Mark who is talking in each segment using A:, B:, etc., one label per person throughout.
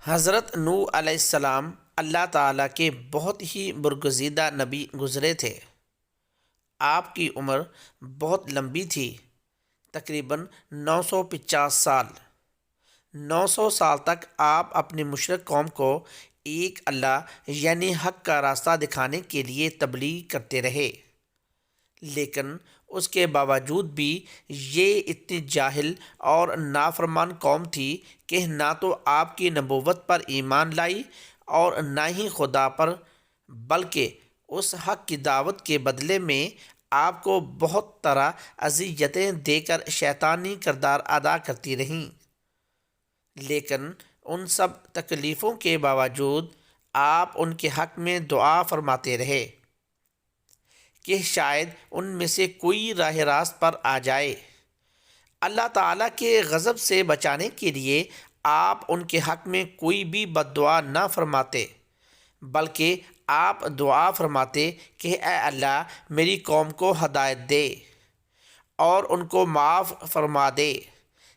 A: حضرت نوح علیہ السلام اللہ تعالیٰ کے بہت ہی برگزیدہ نبی گزرے تھے۔ آپ کی عمر بہت لمبی تھی، تقریباً 950 سال۔ 900 سال تک آپ اپنی مشرک قوم کو ایک اللہ یعنی حق کا راستہ دکھانے کے لیے تبلیغ کرتے رہے، لیکن اس کے باوجود بھی یہ اتنی جاہل اور نافرمان قوم تھی کہ نہ تو آپ کی نبوت پر ایمان لائی اور نہ ہی خدا پر، بلکہ اس حق کی دعوت کے بدلے میں آپ کو بہت طرح اذیتیں دے کر شیطانی کردار ادا کرتی رہیں۔ لیکن ان سب تکلیفوں کے باوجود آپ ان کے حق میں دعا فرماتے رہے کہ شاید ان میں سے کوئی راہ راست پر آ جائے۔ اللہ تعالیٰ کے غضب سے بچانے کے لیے آپ ان کے حق میں کوئی بھی بد دعا نہ فرماتے، بلکہ آپ دعا فرماتے کہ اے اللہ میری قوم کو ہدایت دے اور ان کو معاف فرما دے۔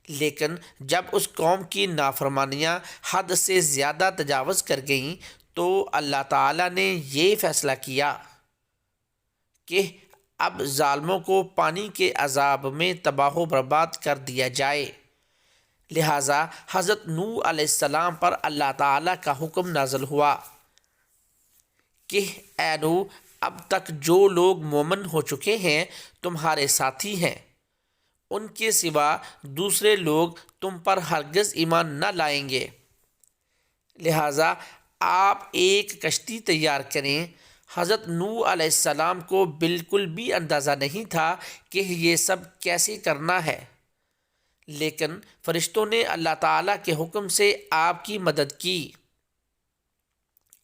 A: لیکن جب اس قوم کی نافرمانیاں حد سے زیادہ تجاوز کر گئیں تو اللہ تعالیٰ نے یہ فیصلہ کیا کہ اب ظالموں کو پانی کے عذاب میں تباہ و برباد کر دیا جائے۔ لہٰذا حضرت نوح علیہ السلام پر اللہ تعالیٰ کا حکم نازل ہوا کہ اے نوح، اب تک جو لوگ مومن ہو چکے ہیں تمہارے ساتھی ہیں، ان کے سوا دوسرے لوگ تم پر ہرگز ایمان نہ لائیں گے، لہٰذا آپ ایک کشتی تیار کریں۔ حضرت نوح علیہ السلام کو بالکل بھی اندازہ نہیں تھا کہ یہ سب کیسے کرنا ہے، لیکن فرشتوں نے اللہ تعالیٰ کے حکم سے آپ کی مدد کی،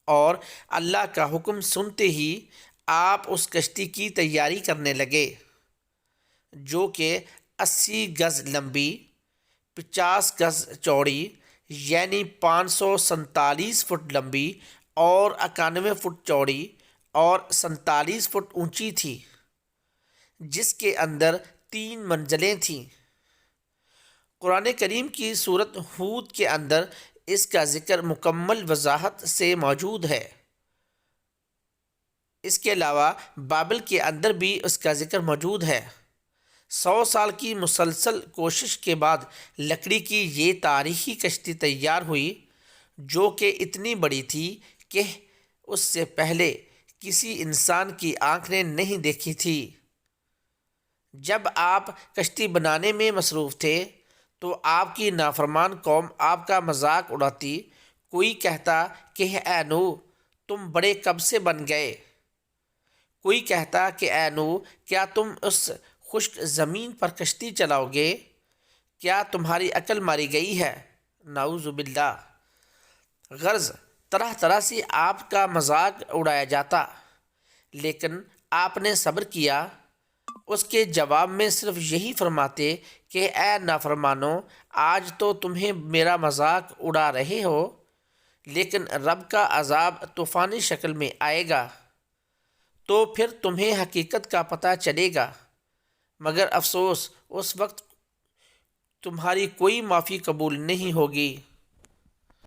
A: اور اللہ کا حکم سنتے ہی آپ اس کشتی کی تیاری کرنے لگے، جو کہ 80 گز لمبی، 50 گز چوڑی یعنی 547 فٹ لمبی اور 91 فٹ چوڑی اور 47 فٹ اونچی تھی، جس کے اندر 3 منزلیں تھیں۔ قرآن کریم کی سورۃ ہود کے اندر اس کا ذکر مکمل وضاحت سے موجود ہے۔ اس کے علاوہ بائبل کے اندر بھی اس کا ذکر موجود ہے۔ 100 سال کی مسلسل کوشش کے بعد لکڑی کی یہ تاریخی کشتی تیار ہوئی، جو کہ اتنی بڑی تھی کہ اس سے پہلے کسی انسان کی آنکھ نے نہیں دیکھی تھی۔ جب آپ کشتی بنانے میں مصروف تھے تو آپ کی نافرمان قوم آپ کا مذاق اڑاتی۔ کوئی کہتا کہ اے نوح، تم بڑے کب سے بن گئے؟ کوئی کہتا کہ اے نوح، کیا تم اس خشک زمین پر کشتی چلاؤ گے؟ کیا تمہاری عقل ماری گئی ہے؟ نعوذ باللہ۔ غرض طرح طرح سے آپ کا مذاق اڑایا جاتا، لیکن آپ نے صبر کیا۔ اس کے جواب میں صرف یہی فرماتے کہ اے نافرمانو، آج تو تمہیں میرا مذاق اڑا رہے ہو، لیکن رب کا عذاب طوفانی شکل میں آئے گا تو پھر تمہیں حقیقت کا پتہ چلے گا، مگر افسوس اس وقت تمہاری کوئی معافی قبول نہیں ہوگی۔